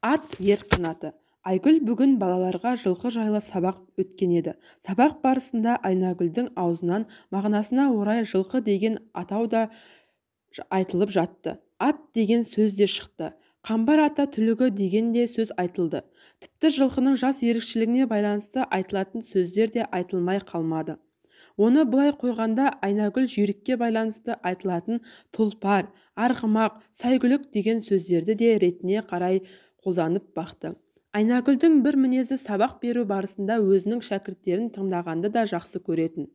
Ат ер қанаты. Айгүл бүгін балаларға жылқы жайлы сабақ өткен еді. Сабақ барысында Айнагүлдің аузынан мағынасына орай жылқы деген атау да айтылып жатты. Ат деген сөз де шықты. Қамбар ата түлігі деген де сөз айтылды. Тіпті жылқының жас ерекшелігіне байланысты айтылатын сөздер де айтылмай қалмады. Оны былай қойғанда Айнагүл жүйрікке байланысты айтылатын тұлпар, арғымақ, сәйгүлік деген сөздерді де ретіне қарай қолданып бақты. Айнагүлдің бір мінезі сабақ беру барысында өзінің шәкірттерін тыңдағанды да жақсы көретін.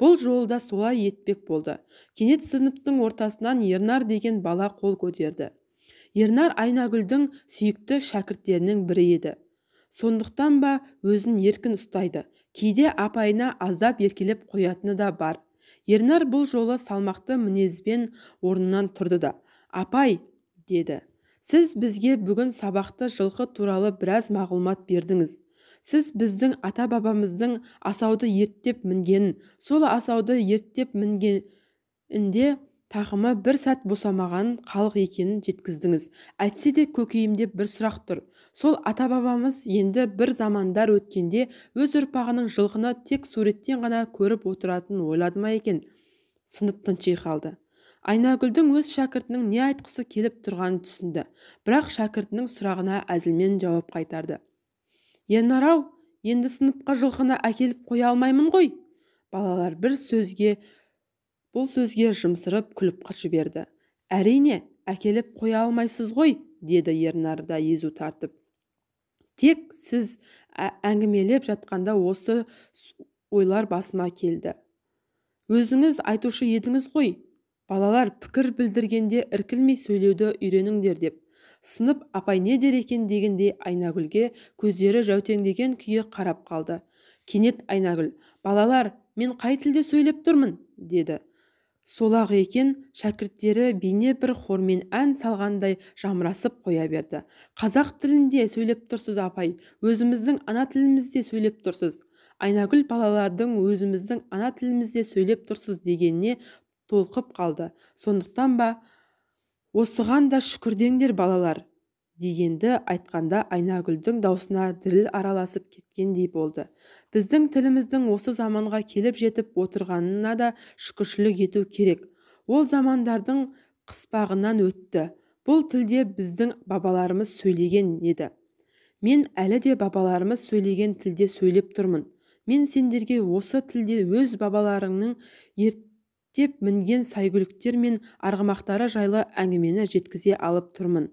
Бұл жолда солай етпек болды. Кенет сыныптың ортасынан Ернар деген бала қол көтерді. Ернар Айнагүлдің сүйікті шәкірттерінің бірі еді. Сондықтан ба өзін еркін ұстайды. Кейде апайына аздап еркелеп қоятыны да бар. Ернар бұл жолы салмақты мінезбен орнынан тұрды да: «Апай», деді, «сіз бізге бүгін сабақты жылқы туралы біраз мағлұмат бердіңіз. Сіз біздің ата-бабамыздың асауды ерттеп мінгенін, сол асауды ерттеп мінгенінде тақымы бір сәт босамаған халық екенін жеткіздіңіз. Әйтсе де көкейімде бір сұрақ тұр. Сол ата-бабамыз енді бір замандар өткенде өз ұрпағының жылқыны тек суреттен ғана көріп отыратынын ойлады ма екен?» Сынып тынши қалды. Айнагүлдің өз шәкіртінің не айтқысы келіп тұрғанын түсінді, бірақ шәкіртінің сұрағына әзілмен жауап қайтарды. «Ернар-ау, енді сыныпқа жылқыны әкеліп қоя алмаймын ғой?» Балалар бұл сөзге жымсырып күліп жіберді. «Әрине, әкеліп қоя алмайсыз ғой», деді Ернар да езу тартып. «Тек сіз әңгімелеп жатқанда осы ойлар басыма келді. Өзіңіз айтушы едіңіз ғой, балалар пікір білдіргенде іркілмей сөйлеуді үйреніңдер деп». Сынып апай не дер екен дегенде Айнагүлге көздері жәутеңдеген күйі қарап қалды. Кенет Айнагүл: «Балалар, мен қай тілде сөйлеп тұрмын?» деді. Сол-ақ екен, шәкірттері бейне бір хормен ән салғандай жамырасып қоя берді. «Қазақ тілінде сөйлеп тұрсыз, апай, өзіміздің ана тілімізде сөйлеп тұрсыз». Айнагүл балалардың «өзіміздің ана тілімізде сөйлеп тұрсыз» дегеніне толқып қалды. Сондықтан ба «Осыған да шүкірдеңдер, балалар» дегенді айтқанда Айнагүлдің даусына діріл араласып кеткендей болды. Біздің тіліміздің осы заманға келіп жетіп отырғанына да шүкіршілік ету керек. Ол замандардың қыспағынан өтті. Бұл тілде біздің бабаларымыз сөйлеген еді. Мен әлі де бабаларымыз сөйлеген тілде сөйлеп тұрмын. Мен сендерге осы тілде өз бабаларыңның ерттеп мінген сәйгүліктер мен арғымақтары жайлы әңгімені жеткізе алып тұрмын.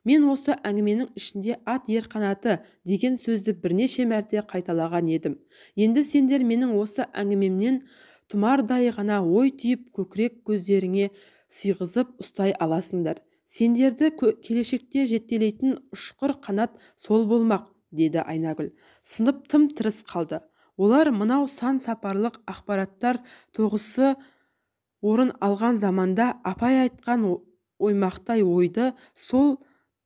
Мен осы әңгіменің ішінде ат ер қанаты деген сөзді бірнеше мәрте қайталаған едім. Енді сендер менің осы әңгімемнен тұмардай ғана ой түйіп көкірек көздеріңе сыйғызып ұстай аласыңдар. Сендерді келешекте жетелейтін ұшқыр қанат сол болмақ», деді Айнагүл. Сынып тым тырыс қалды. Олар мынау сан сапарлық ақпараттар тоғысы орын алған заманда апай айтқан оймақтай ойды сол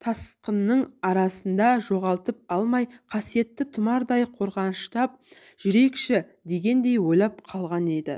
тасқынның арасында жоғалтып алмай қасиетті тұмардай қорғаныштап жүрейікші дегендей ойлап қалған еді.